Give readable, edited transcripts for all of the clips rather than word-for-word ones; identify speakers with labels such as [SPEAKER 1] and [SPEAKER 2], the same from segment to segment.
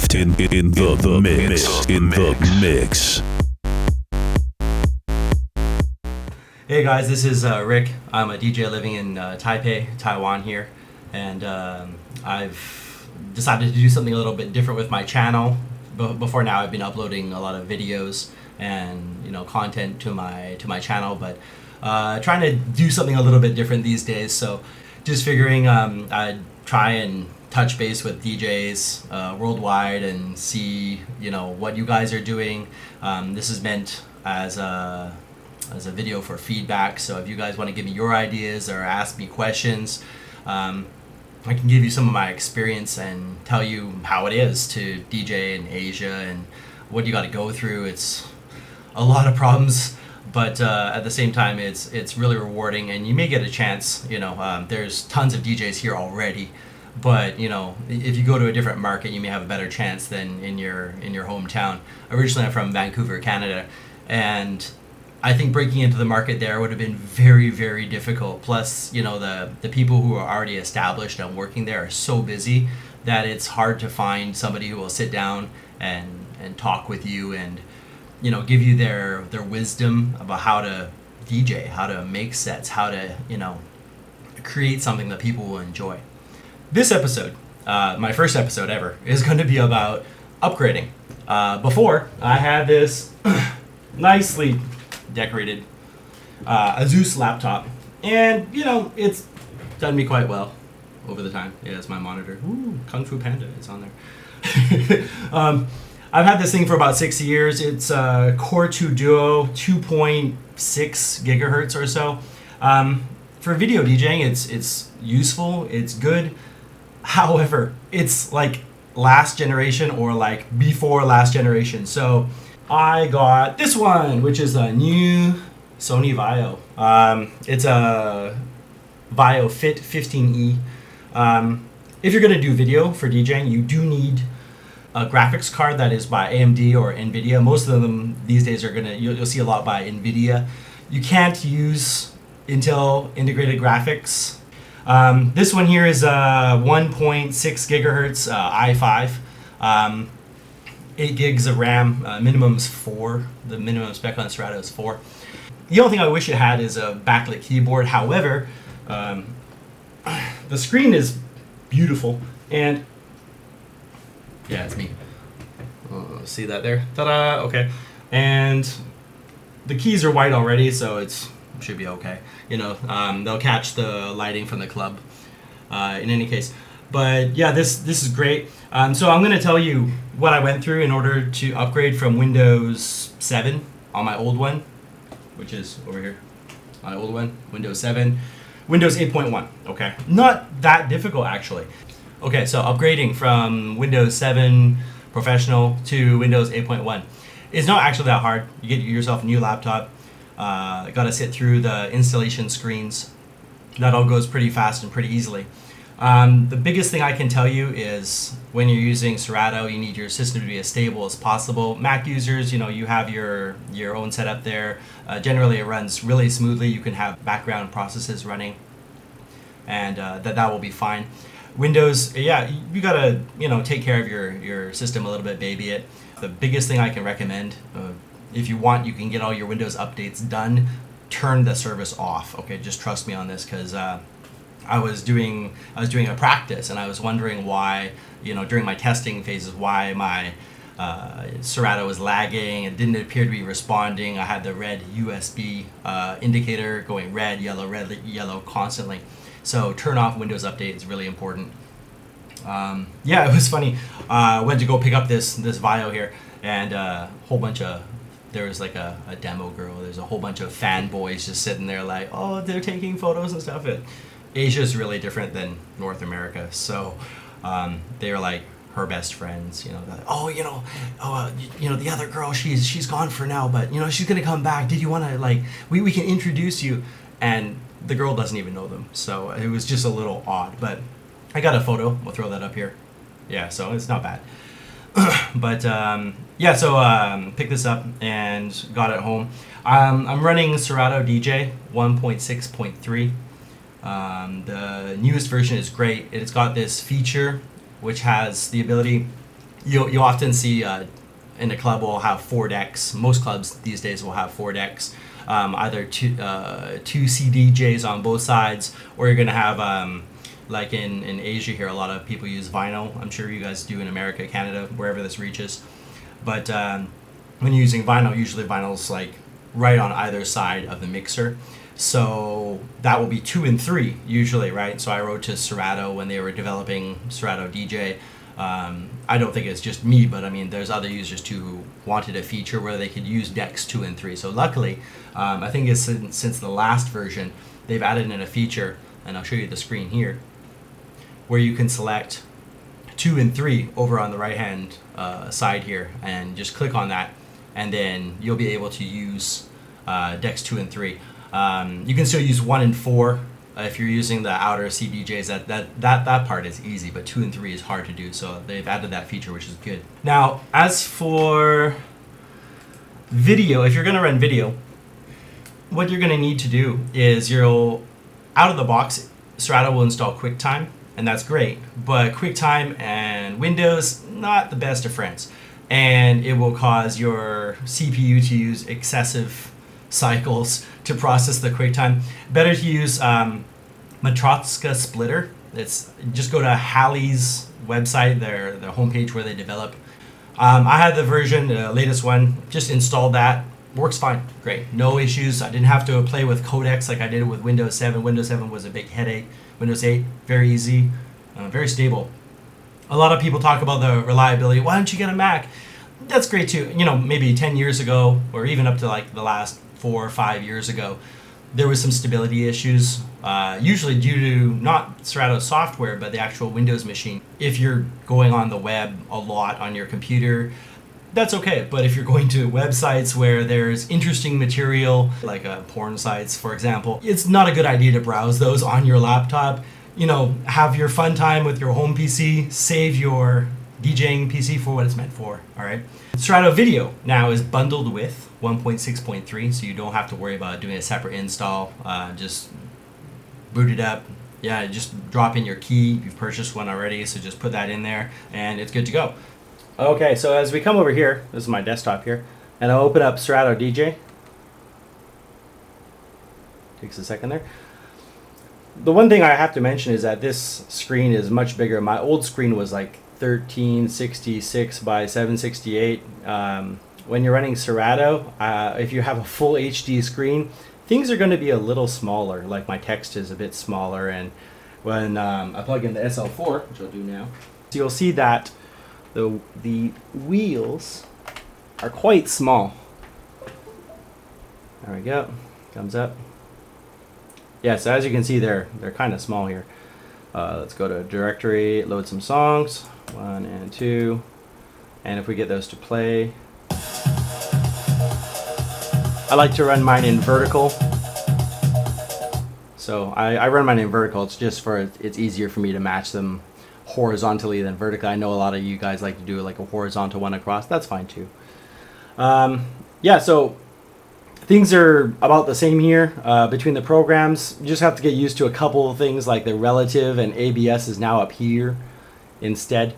[SPEAKER 1] Craft in the mix. In the mix.
[SPEAKER 2] Hey guys, this is Rick. I'm a DJ living in Taipei, Taiwan here, and I've decided to do something a little bit different with my channel. Before now, I've been uploading a lot of videos and content to my channel, but trying to do something a little bit different these days. So just figuring I'd try and touch base with DJs worldwide and see what you guys are doing. This is meant as a video for feedback, so if you guys want to give me your ideas or ask me questions, I can give you some of my experience and tell you how it is to DJ in Asia and what you got to go through. It's a lot of problems, but at the same time it's really rewarding, and you may get a chance. There's tons of DJs here already, but if you go to a different market, you may have a better chance than in your hometown. Originally I'm from Vancouver, Canada, and I think breaking into the market there would have been very, very difficult. Plus, the people who are already established and working there are so busy that it's hard to find somebody who will sit down and talk with you and, give you their wisdom about how to DJ, how to make sets, how to, create something that people will enjoy. This episode, my first episode ever, is going to be about upgrading. Before, I had this nicely decorated Asus laptop, and it's done me quite well over the time. Yeah, it's my monitor. Ooh, Kung Fu Panda is on there. I've had this thing for about 6 years. It's a Core 2 Duo, 2.6 gigahertz or so. For video DJing, it's useful, it's good. However, it's like last generation or like before last generation. So I got this one, which is a new Sony VAIO. It's a VAIO Fit 15E. If you're going to do video for DJing, you do need a graphics card that is by AMD or NVIDIA. Most of them these days are you'll see a lot by NVIDIA. You can't use Intel integrated graphics. This one here is a 1.6 gigahertz i5. 8 gigs of RAM, minimum is 4. The minimum spec on Serato is 4. The only thing I wish it had is a backlit keyboard. However, the screen is beautiful, and yeah, it's me. See that there? Ta-da! Okay, and the keys are white already, so it should be okay. They'll catch the lighting from the club. In any case. But yeah, this is great. So I'm going to tell you what I went through in order to upgrade from Windows 7 on my old one, which is over here, my old one, Windows 7, Windows 8.1. Okay, not that difficult actually. Okay, so upgrading from Windows 7 Professional to Windows 8.1 is not actually that hard. You get yourself a new laptop. Got to sit through the installation screens. That all goes pretty fast and pretty easily. The biggest thing I can tell you is when you're using Serato, you need your system to be as stable as possible. Mac users, you have your own setup there. Generally, it runs really smoothly. You can have background processes running, and that will be fine. Windows, yeah, you gotta take care of your system a little bit, baby it. The biggest thing I can recommend, if you want, you can get all your Windows updates done. Turn the service off. Okay, just trust me on this, because I was doing a practice, and I was wondering why, during my testing phases, why my Serato was lagging. It didn't appear to be responding. I had the red USB indicator going red, yellow constantly. So turn off Windows Update is really important. Yeah, it was funny. I went to go pick up this VAIO here, and there was like a demo girl. There's a whole bunch of fanboys just sitting there like, oh, they're taking photos and stuff. Asia is really different than North America, so they were like her best friends. The other girl, she's gone for now, but she's gonna come back. Did you want to we can introduce you? And the girl doesn't even know them, so it was just a little odd. But I got a photo. We'll throw that up here. Yeah, so it's not bad. But yeah, so picked this up and got it home. I'm running Serato DJ 1.6.3. The newest version is great. It's got this feature which has the ability you'll often see in a club will have 4 decks. Most clubs these days will have 4 decks, either two CDJs on both sides, or you're gonna have like in Asia here, a lot of people use vinyl. I'm sure you guys do in America, Canada, wherever this reaches. But when you're using vinyl, usually vinyl's like right on either side of the mixer. So that will be 2 and 3 usually, right? So I wrote to Serato when they were developing Serato DJ. I don't think it's just me, but I mean, there's other users too who wanted a feature where they could use decks 2 and 3. So luckily, I think it's since the last version, they've added in a feature, and I'll show you the screen here, where you can select 2 and 3 over on the right hand side here, and just click on that, and then you'll be able to use decks 2 and 3. You can still use 1 and 4 if you're using the outer CDJs. That part is easy, but 2 and 3 is hard to do. So they've added that feature, which is good. Now, as for video, if you're going to run video, what you're going to need to do is out of the box, Serato will install QuickTime, and that's great. But QuickTime and Windows, not the best of friends, and it will cause your CPU to use excessive cycles to process the QuickTime. Better to use Matroska Splitter. It's just go to Hallie's website, their homepage where they develop. I had the version, the latest one, just installed that. Works fine, great, no issues. I didn't have to play with codecs like I did with Windows 7. Windows 7 was a big headache. Windows 8, very easy, very stable. A lot of people talk about the reliability. Why don't you get a Mac? That's great too. You know, maybe 10 years ago, or even up to like the last 4 or 5 years ago, there was some stability issues, usually due to not Serato software, but the actual Windows machine. If you're going on the web a lot on your computer, that's okay. But if you're going to websites where there's interesting material, like porn sites, for example, it's not a good idea to browse those on your laptop. You know, have your fun time with your home PC, save your DJing PC for what it's meant for, all right? Serato Video now is bundled with 1.6.3, so you don't have to worry about doing a separate install. Just boot it up. Yeah, just drop in your key. You've purchased one already, so just put that in there, and it's good to go. Okay, so as we come over here, this is my desktop here, and I'll open up Serato DJ. Takes a second there. The one thing I have to mention is that this screen is much bigger. My old screen was like 1366 by 768. When you're running Serato, if you have a full HD screen, things are going to be a little smaller. Like my text is a bit smaller, and when I plug in the SL4, which I'll do now, so you'll see that the wheels are quite small. There we go. Thumbs up. Yeah, so as you can see, they're kind of small here. Let's go to directory, load some songs, 1 and 2, and if we get those to play, I like to run mine in vertical. So I run mine in vertical. It's just it's easier for me to match them horizontally than vertically. I know a lot of you guys like to do like a horizontal one across. That's fine too. Yeah, so things are about the same here between the programs. You just have to get used to a couple of things, like the relative and ABS is now up here instead.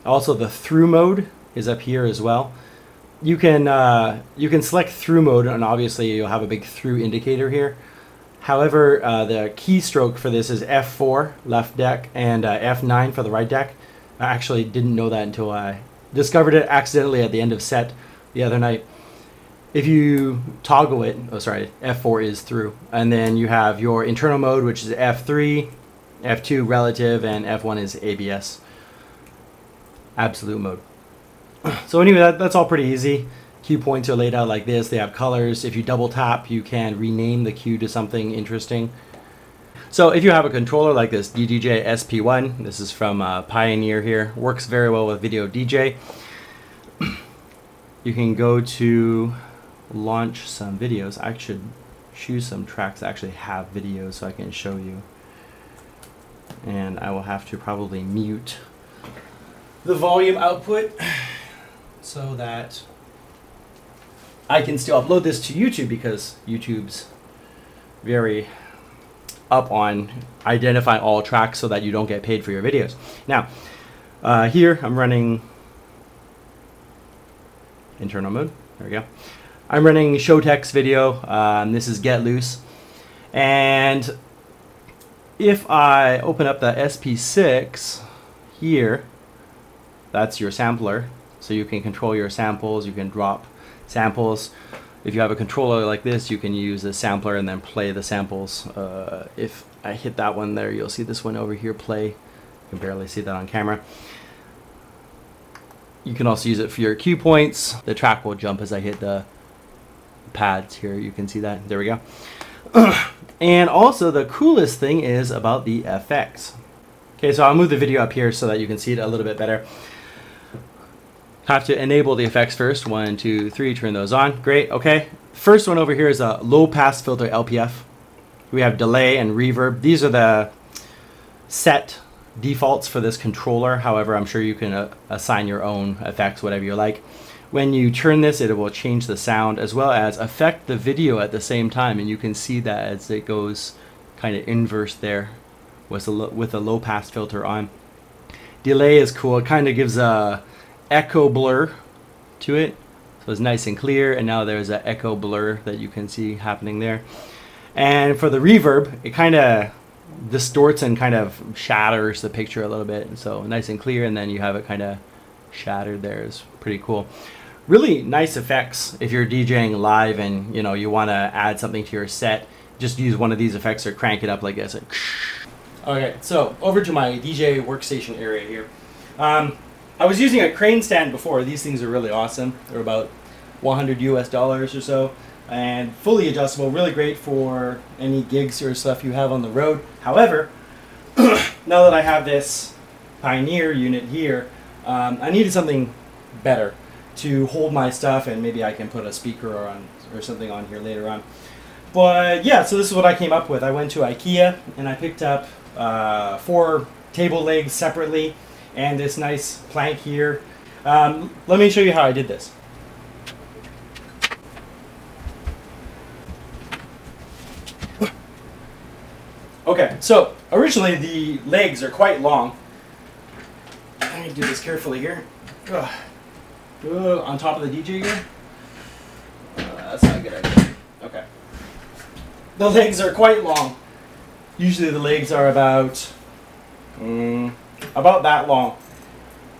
[SPEAKER 2] Also, the through mode is up here as well. You can select through mode, and obviously you'll have a big through indicator here. However, the keystroke for this is F4 left deck and F9 for the right deck. I actually didn't know that until I discovered it accidentally at the end of set the other night. If you toggle it, F4 is through, and then you have your internal mode, which is F3, F2 relative, and F1 is ABS, absolute mode. So anyway, that's all pretty easy. Cue points are laid out like this. They have colors. If you double tap, you can rename the cue to something interesting. So if you have a controller like this DDJ SP1, this is from Pioneer here, works very well with Video DJ. You can go to launch some videos. I should choose some tracks that actually have videos so I can show you. And I will have to probably mute the volume output so that I can still upload this to YouTube, because YouTube's very up on identifying all tracks so that you don't get paid for your videos. Now, here I'm running internal mode. There we go. I'm running Showtek's video. This is Get Loose. And if I open up the SP6 here, that's your sampler. So you can control your samples, you can drop samples. If you have a controller like this, you can use a sampler and then play the samples. If I hit that one there, you'll see this one over here play. You can barely see that on camera. You can also use it for your cue points. The track will jump as I hit the pads here. You can see that. There we go. And also the coolest thing is about the effects. Okay, so I'll move the video up here so that you can see it a little bit better. Have to enable the effects first. 1, 2, 3, turn those on. Great, okay. First one over here is a low pass filter LPF. We have delay and reverb. These are the set defaults for this controller. However, I'm sure you can assign your own effects, whatever you like. When you turn this, it will change the sound as well as affect the video at the same time, and you can see that as it goes kind of inverse there with a low pass filter on. Delay is cool. It kind of gives a echo blur to it, so it's nice and clear, and now there's an echo blur that you can see happening there. And for the reverb, it kind of distorts and kind of shatters the picture a little bit, so nice and clear, and then you have it kind of shattered there. Is pretty cool. Really nice effects if you're DJing live and you want to add something to your set. Just use one of these effects or crank it up like this. Okay, so over to my DJ workstation area here. I was using a crane stand before. These things are really awesome. They're about $100 US or so, and fully adjustable, really great for any gigs or stuff you have on the road. However, now that I have this Pioneer unit here, I needed something better to hold my stuff, and maybe I can put a speaker on or something on here later on. But yeah, so this is what I came up with. I went to Ikea and I picked up 4 table legs separately and this nice plank here. Let me show you how I did this. Okay, so originally the legs are quite long. Let me do this carefully here. On top of the DJ gear. That's not a good idea. Okay. The legs are quite long. Usually the legs are about that long.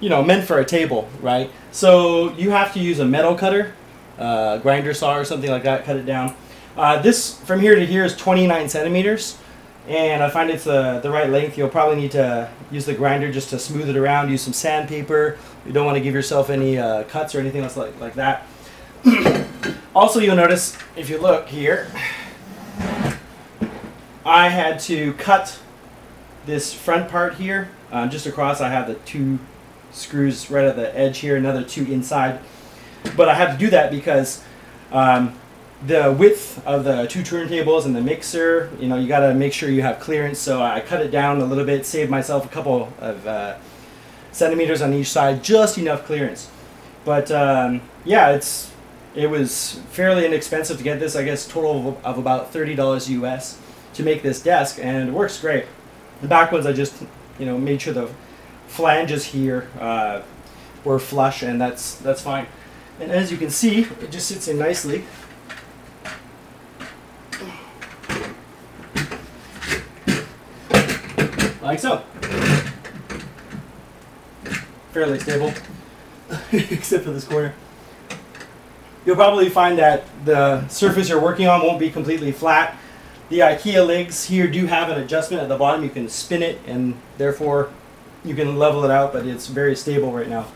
[SPEAKER 2] Meant for a table, right? So you have to use a metal cutter, grinder saw or something like that, cut it down. This from here to here is 29 centimeters. And I find it's the right length. You'll probably need to use the grinder just to smooth it around. Use some sandpaper. You don't want to give yourself any cuts or anything else like that. Also, you'll notice, if you look here, I had to cut this front part here. Just across, I have the 2 screws right at the edge here, another 2 inside. But I had to do that because the width of the 2 turntables and the mixer, you got to make sure you have clearance. So I cut it down a little bit, saved myself a couple of centimeters on each side, just enough clearance. But yeah, it was fairly inexpensive to get this. I guess total of about $30 US to make this desk, and it works great. The back ones I just made sure the flanges here were flush, and that's fine. And as you can see, it just sits in nicely. Like so. Fairly stable, except for this corner. You'll probably find that the surface you're working on won't be completely flat. The Ikea legs here do have an adjustment at the bottom. You can spin it, and therefore you can level it out, but it's very stable right now.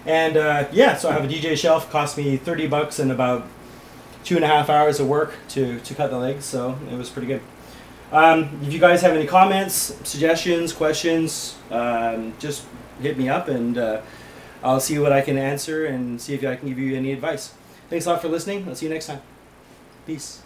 [SPEAKER 2] And yeah, so I have a DJ shelf. Cost me $30 and about 2.5 hours of work to cut the legs, so it was pretty good. If you guys have any comments, suggestions, questions, just hit me up, and I'll see what I can answer and see if I can give you any advice. Thanks a lot for listening. I'll see you next time. Peace.